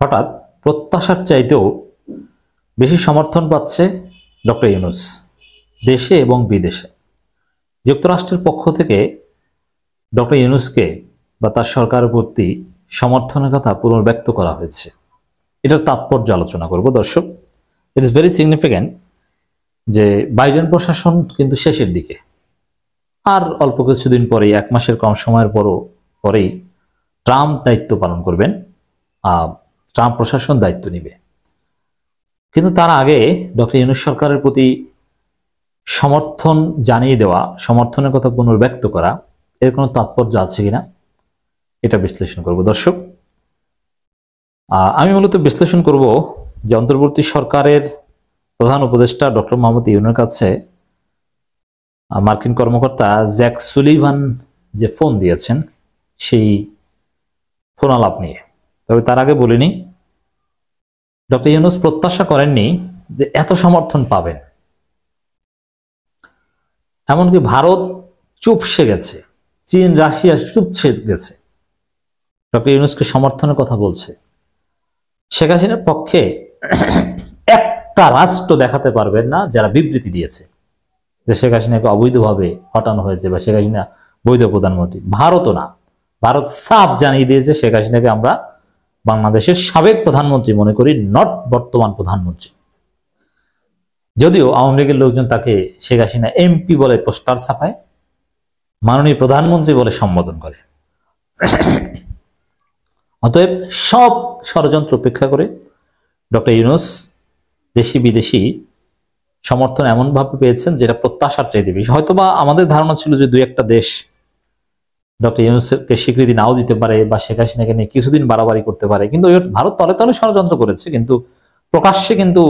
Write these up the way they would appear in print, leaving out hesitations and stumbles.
হঠাৎ প্রত্যাশার চাইতেও বেশি সমর্থন পাচ্ছে ডক্টর ইউনূস দেশে এবং বিদেশে। যুক্তরাষ্ট্রের পক্ষ থেকে ডক্টর ইউনূসকে বা তার সরকারের প্রতি সমর্থনের কথা পুনর্ব্যক্ত করা হয়েছে। এটার তাৎপর্য আলোচনা করব দর্শক। ইট ইজ ভেরি সিগনিফিক্যান্ট যে বাইডেন প্রশাসন কিন্তু শেষের দিকে, আর অল্প কিছুদিন পরেই, 1 মাসের কম সময়ের পরেই ট্রাম্প দায়িত্ব পালন করবেন, ট্রাম্প প্রশাসন দায়িত্ব নিবে। কিন্তু তার আগে ডক্টর ইউনূস সরকারের প্রতি সমর্থন জানিয়ে দেওয়া, সমর্থনের কথা পুনর্ব্যক্ত করা, এর কোনো তাৎপর্য আছে কিনা এটা বিশ্লেষণ করব দর্শক। আমি মূলত বিশ্লেষণ করব যে অন্তর্বর্তী সরকারের প্রধান উপদেষ্টা ডক্টর মোহাম্মদ ইউনূসের কাছে মার্কিন কর্মকর্তা জ্যাক সুলিভান যে ফোন দিয়েছেন সেই ফোন আলাপ নিয়ে। তবে তার আগে বলিনি, ডক্টর ইউনূস প্রত্যাশা করেননি যে এত সমর্থন পাবেন। এমনকি ভারত চুপসে গেছে, চীন রাশিয়া চুপসে গেছে, ডক্টর ইউনূসকে সমর্থনের কথা বলছে। শেখ হাসিনার পক্ষে একটা রাষ্ট্র দেখাতে পারবেন না যারা বিবৃতি দিয়েছে যে শেখ হাসিনাকে অবৈধভাবে হটানো হয়েছে বা শেখ হাসিনা বৈধ প্রধানমন্ত্রী। ভারতও না, ভারত সাফ জানিয়ে দিয়েছে শেখ হাসিনাকে আমরা বাংলাদেশের সাবেক প্রধানমন্ত্রী মনে করি, নট বর্তমান প্রধানমন্ত্রী। যদিও আওয়ামী লীগের লোকজন তাকে শেখ হাসিনা এমপি বলে পোস্টার ছাপায়, মাননীয় প্রধানমন্ত্রী বলে সম্বোধন করে। অতএব সব ষড়যন্ত্র উপেক্ষা করে ডক্টর ইউনূস দেশি বিদেশি সমর্থন এমনভাবে পেয়েছেন যেটা প্রত্যাশার চাইতে বেশি। হয়তোবা আমাদের ধারণা ছিল যে 2-1টা দেশ ডক্টর ইউনূসকে স্বীকৃতি নাও দিতে পারে বা শেখ হাসিনাকে নিয়ে কিছুদিন বাড়াবাড়ি করতে পারে, কিন্তু ভারত তলে তলে ষড়যন্ত্র করেছে, কিন্তু প্রকাশ্যে কিন্তু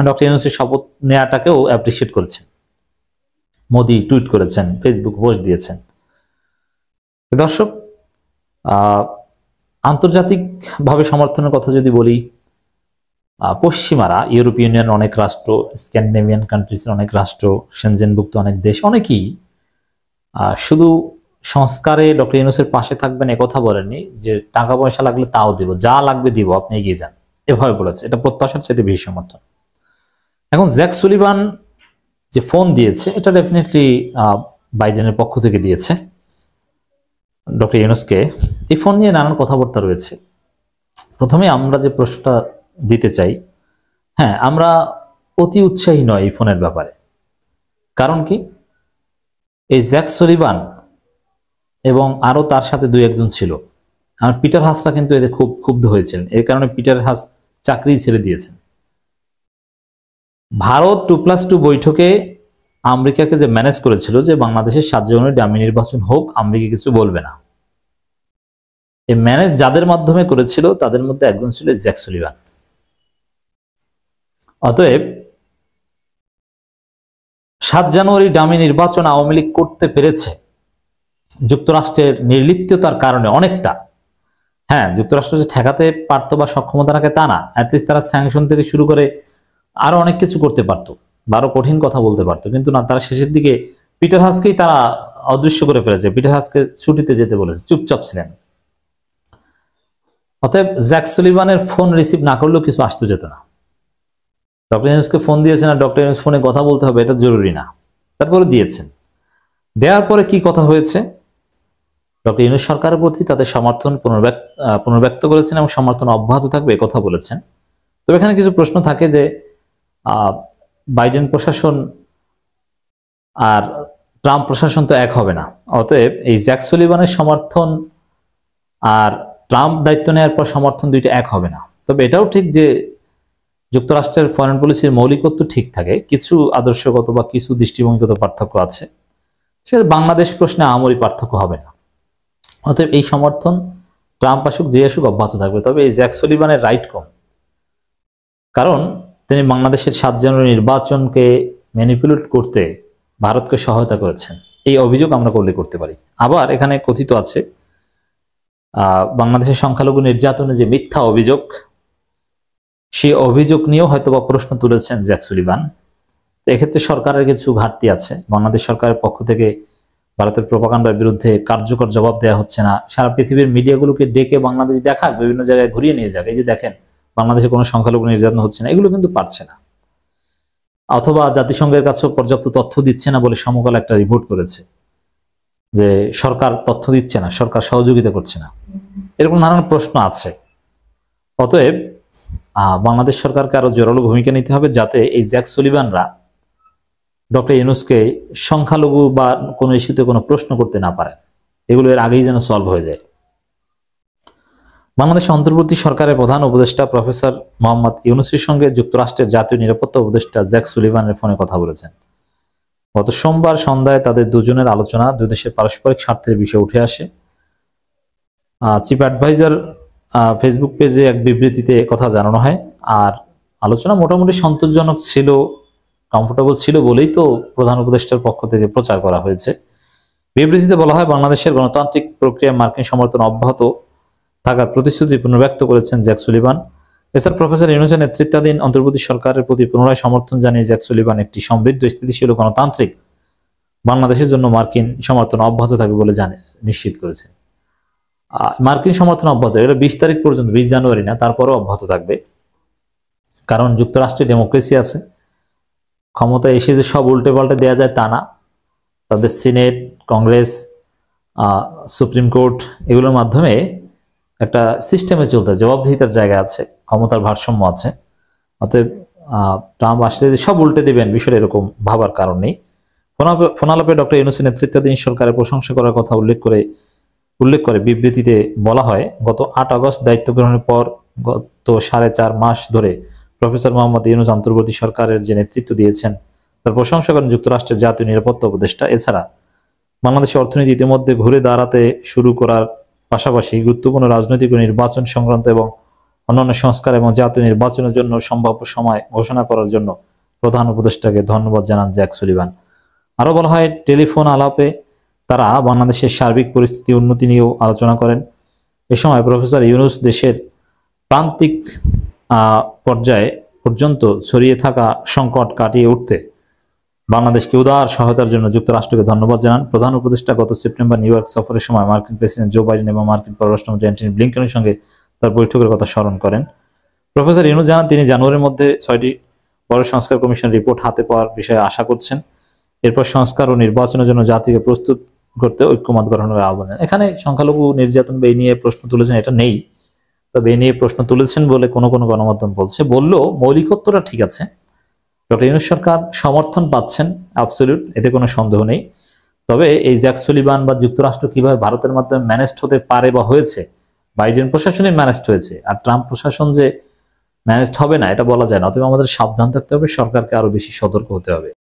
ডক্টর ইউনূসের শপথ নেওয়াটাকেও অ্যাপ্রিসিয়েট করেছেন। মোদি টুইট করেছেন, ফেসবুক পোস্ট দিয়েছেন। দর্শক, আন্তর্জাতিকভাবে সমর্থনের কথা যদি বলি, পশ্চিমারা, ইউরোপীয় ইউনিয়ন অনেক রাষ্ট্র, স্ক্যান্ডিনেভিয়ান কান্ট্রিজের অনেক রাষ্ট্র, সেনজেনভুক্ত অনেক দেশ, অনেকেই শুধু সংস্কারে ডক্টর ইউনূসের পাশে থাকবেন একথা বলেননি, যে টাকা পয়সা লাগলে তাও দিব, যা লাগবে দিব, আপনি এগিয়ে যান, এভাবে বলেছে। এটা প্রত্যাশার চাইতে বেশি সমর্থন। এখন জ্যাক সুলিভান যে ফোন দিয়েছে, এটা ডেফিনেটলি বাইডেনের পক্ষ থেকে দিয়েছে ডক্টর ইউনূসকে। এই ফোন নিয়ে নানান কথাবার্তা রয়েছে। প্রথমে আমরা যে প্রশ্নটা দিতে চাই, হ্যাঁ, আমরা অতি উৎসাহী নয় এই ফোনের ব্যাপারে। কারণ কি, এই জ্যাক সুলিভান এবং আরো তার সাথে 2-1জন ছিল, আমার পিটার হাসরা কিন্তু এতে খুব ক্ষুব্ধ হয়েছিলেন। এর কারণে পিটার হাস চাকরি ছেড়ে দিয়েছেন। ভারত 2+2 বৈঠকে আমেরিকাকে যে ম্যানেজ করেছিল যে বাংলাদেশের 7 জনের ডামি নির্বাচন হোক, আমেরিকা কিছু বলবে না, এই ম্যানেজ যাদের মাধ্যমে করেছিল তাদের মধ্যে একজন ছিল জ্যাক সুলিভান। অতএব 7 জানুয়ারি ডামি নির্বাচন আওয়ামী লীগ করতে পেরেছে যুক্তরাষ্ট্রের নির্লিপ্ততার কারণে অনেকটা। হ্যাঁ, যুক্তরাষ্ট্র যে ঠেকাতে পারতো বা সক্ষমতা রাখে তা না, অ্যাটলিস্ট তারা স্যাংশন থেকে শুরু করে আরো অনেক কিছু করতে পারতো, আরো কঠিন কথা বলতে পারতো, কিন্তু না, তারা শেষের দিকে পিটার হাসকেই তারা অদৃশ্য করে ফেলেছে। পিটার হাসকে ছুটিতে যেতে বলেছে, চুপচাপ ছিলেন। অতএব জ্যাক সুলিভানের ফোন রিসিভ না করলেও কিছু আসতে যেত না। ডক্টর ইউনূসকে ফোন দিয়েছেন আর ডক্টর ইউনূস ফোনে কথা বলতে হবে এটা জরুরি না, তারপরে দিয়েছেন। দেওয়ার পরে কি কথা হয়েছে, ডক্টর ইউনূস সরকারের প্রতি তাদের সমর্থন পুনর্ব্যক্ত করেছেন এবং সমর্থন অব্যাহত থাকবে কথা বলেছেন। তবে এখানে কিছু প্রশ্ন থাকে যে বাইডেন প্রশাসন আর ট্রাম্প প্রশাসন তো এক হবে না। অতএব এই জ্যাক সুলিভানের সমর্থন আর ট্রাম্প দায়িত্ব নেওয়ার পর সমর্থন দুইটা এক হবে না। তবে এটাও ঠিক যে যুক্তরাষ্ট্রের ফরেন পলিসির মৌলিকত্ব ঠিক থাকে, কিছু আদর্শগত বা কিছু দৃষ্টিভঙ্গিগত পার্থক্য আছে, সেটা বাংলাদেশ প্রশ্নে আমরই পার্থক্য হবে না। অতএব এই সমর্থন ট্রাম্প আসুক যে আসুক অব্যাহত থাকবে। তবে এই জ্যাক সুলিভানের রাইট কম, কারণ তিনি বাংলাদেশের 7 জানুয়ারি নির্বাচনকে ম্যানিপুলেট করতে ভারতকে সহায়তা করেছেন। এই অভিযোগ আমরা করলে করতে পারি। আবার এখানে কথিত আছে বাংলাদেশের সংখ্যালঘু নির্যাতনে যে মিথ্যা অভিযোগ, সেই অভিযোগ নিয়েও হয়তোবা প্রশ্ন তুলেছেন জ্যাক সুলিভান। এক্ষেত্রে সরকারের কিছু ঘাটতি আছে। বাংলাদেশ সরকারের পক্ষ থেকে ভারতের প্রোপাগান্ডার বিরুদ্ধে কার্যকর জবাব দেওয়া হচ্ছে না। সারা পৃথিবীর মিডিয়াগুলোকে ডেকে বাংলাদেশ দেখাক, বিভিন্ন জায়গায় ঘুরিয়ে নিয়ে যাক, এই যে দেখেন বাংলাদেশে কোনো সংখ্যালঘু নির্যাতন হচ্ছে না, এগুলো কিন্তু পারছে না। অথবা জাতিসংঘের কাছেও পর্যাপ্ত তথ্য দিচ্ছে না বলে সমকাল একটা রিপোর্ট করেছে যে সরকার তথ্য দিচ্ছে না, সরকার সহযোগিতা করছে না, এরকম নানান প্রশ্ন আছে। অতএব বাংলাদেশ সরকারকে আরো জোরালো ভূমিকা নিতে হবে, যাতে এই জ্যাক সুলিভানরা ডক্টর ইউনূসকে সংখ্যালঘু বা কোনো ইস্যুতে কোনো প্রশ্ন করতে না পারে, এগুলো এর আগেই যেন সলভ হয়ে যায়। বাংলাদেশ অন্তর্বর্তী সরকারের প্রধান উপদেষ্টা প্রফেসর মোহাম্মদ ইউনূসের সঙ্গে যুক্তরাষ্ট্রের জাতীয় নিরাপত্তা উপদেষ্টা জ্যাক সুলিভানের ফোনে কথা বলেছেন। গত সোমবার সন্ধ্যায় তাদের দুজনের আলোচনা দুই দেশের পারস্পরিক স্বার্থের বিষয়ে উঠে আসে। চিফ অ্যাডভাইজার ফেসবুক পেজে এক বিবৃতিতে কথা জানানো হয়। আর আলোচনা মোটামুটি সন্তোষজনক ছিল, কমফোর্টেবল ছিল বলেই তো প্রধান উপদেষ্টার পক্ষ থেকে প্রচার করা হয়েছে। বিবৃতিতে বলা হয়, বাংলাদেশের গণতান্ত্রিক প্রক্রিয়ায় মার্কিন সমর্থন অব্যাহত থাকার প্রতিশ্রুতি পুনর্ব্যক্ত করেছেন জ্যাক সুলিভান। এছাড়া প্রফেসর ইউনূসের নেতৃত্বাধীন অন্তর্বর্তী সরকারের প্রতি পুনরায় সমর্থন জানিয়ে জ্যাক সুলিভান একটি সমৃদ্ধ, স্থিতিশীল ও গণতান্ত্রিক বাংলাদেশের জন্য মার্কিন সমর্থন অব্যাহত থাকবে বলে নিশ্চিত করেছেন। মার্কিন সমর্থন অব্যাহত, এটা 20 তারিখ পর্যন্ত, 20 জানুয়ারি না, তারপরেও অব্যাহত থাকবে। কারণ যুক্তরাষ্ট্রে ডেমোক্রেসি আছে, ক্ষমতা এসে যে সব উল্টে পাল্টে দেওয়া যায় তা না। তাদের সিনেট, কংগ্রেস, সুপ্রিম কোর্ট, এগুলোর মাধ্যমে একটা সিস্টেমে চলতে, জবাবদিহিতার জায়গা আছে, ক্ষমতার ভারসাম্য আছে। অতএব ট্রাম্প আসলে সব উল্টে দেবেন, বিষয়টা এরকম ভাবার কারণ নেই। ফোনালাপে ডক্টর ইউনূসের নেতৃত্বাধীন সরকারের প্রশংসা করার কথা উল্লেখ করে বিবৃতিতে বলা হয়, গত 8 আগস্ট দায়িত্ব গ্রহণের পর গত 4.5 মাস ধরে প্রফেসর মোহাম্মদ ইউনূস অন্তর্বর্তী সরকারের যে নেতৃত্ব দিয়েছেন তার প্রশংসা করেন যুক্তরাষ্ট্রের জাতীয় নিরাপত্তা উপদেষ্টা। এছাড়া বাংলাদেশের অর্থনীতি ইতিমধ্যে ঘুরে দাঁড়াতে শুরু করার পাশাপাশি গুরুত্বপূর্ণ রাজনৈতিক ও নির্বাচন সংক্রান্ত এবং অন্যান্য সংস্কার এবং জাতীয় নির্বাচনের জন্য সম্ভাব্য সময় ঘোষণা করার জন্য প্রধান উপদেষ্টাকে ধন্যবাদ জানান জ্যাক সুলিভান। আরো বলা হয়, টেলিফোন আলাপে তারা বাংলাদেশের সার্বিক পরিস্থিতি উন্নতি নিয়েও আলোচনা করেন। এ সময় প্রফেসর ইউনূস দেশের প্রান্তিক পর্যায়ে পর্যন্ত ছড়িয়ে থাকা সংকট কাটিয়ে উঠতে বাংলাদেশকে উদার সহায়তার জন্য যুক্তরাষ্ট্রকে ধন্যবাদ জানান। প্রধান উপদেষ্টা গত সেপ্টেম্বর নিউ ইয়র্ক সফরের সময় মার্কিন প্রেসিডেন্ট জো বাইডেন এবং মার্কিন পররাষ্ট্রমন্ত্রী অ্যান্টনি ব্লিংকেনের সঙ্গে তার বৈঠকের কথা স্মরণ করেন। প্রফেসর ইউনূস জানান, তিনি জানুয়ারির মধ্যে 6টি বড় সংস্কার কমিশন রিপোর্ট হাতে পাওয়ার বিষয়ে আশা করছেন। এরপর সংস্কার ও নির্বাচনের জন্য জাতিকে প্রস্তুত করতে ঐক্যমত গঠনের আহ্বান জানান। এখানে সংখ্যালঘু নির্যাতন বা এই নিয়ে প্রশ্ন তুলেছেন, এটা নেই, তবে এই নিয়ে প্রশ্ন তুলেছেন বলে কোনো গণমাধ্যম বললো মৌলিকত্বটা ঠিক আছে। ডক্টর ইউনূস সরকার সমর্থন পাচ্ছেন, অ্যাবসলিউট, এতে কোনো সন্দেহ নেই। তবে এই জ্যাক সুলিভান বা যুক্তরাষ্ট্র কিভাবে ভারতের মাধ্যমে ম্যানেজড হতে পারে বা হয়েছে, বাইডেন প্রশাসনে ম্যানেজড হয়েছে, আর ট্রাম্প প্রশাসন যে ম্যানেজড হবে না এটা বলা যায় না। অতএব আমাদের সাবধান থাকতে হবে, সরকারকে আরো বেশি সতর্ক হতে হবে।